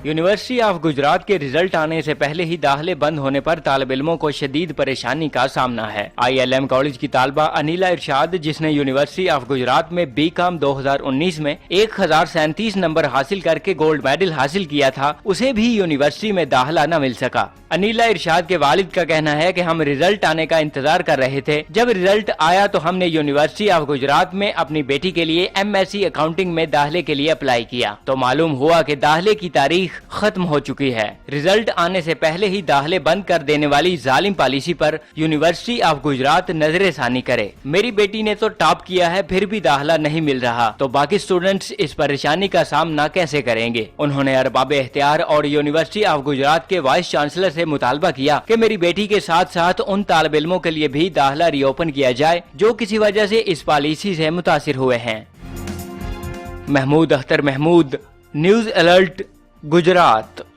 University of Gujarat کے result آنے سے پہلے ہی داخلے بند ہونے پر طالب علموں کو شدید پریشانی کا سامنا ہے۔ آئی ایل ایم کالج کی طالبہ انیلا ارشاد، جس نے یونیورسٹی آف گجرات میں بی کام 2019 میں 1037 نمبر حاصل کر کے گولڈ میڈل حاصل کیا تھا، اسے بھی یونیورسٹی میں داخلہ نہ مل سکا۔ انیلا ارشاد کے والد کا کہنا ہے کہ ہم رزلٹ آنے کا انتظار کر رہے تھے۔ جب رزلٹ آیا تو ہم نے یونیورسٹی آف گجرات میں اپنی بیٹی کے لیے ایم ایس سی اکاؤنٹنگ میں داخلے کے لیے اپلائی کیا تو معلوم ہوا کہ داخلے کی تاریخ ختم ہو چکی ہے۔ رزلٹ آنے سے پہلے ہی داخلے بند کر دینے والی ظالم policy per university of Gujarat نظر ثانی کرے۔ میری بیٹی نے تو ٹاپ کیا ہے، پھر بھی داخلہ نہیں مل رہا، تو باقی اسٹوڈنٹس اس پریشانی کا سامنا کیسے کریں گے؟ انہوں نے ارباب اختیار اور یونیورسٹی آف گجرات کے وائس چانسلر سے مطالبہ کیا کہ میری بیٹی کے ساتھ ساتھ ان طالب علموں کے لیے بھی داخلہ ری اوپن کیا جائے جو کسی وجہ سے اس پالیسی سے متاثر ہوئے ہیں۔ Mahmood Akhtar Mahmood, news alert, Gujarat.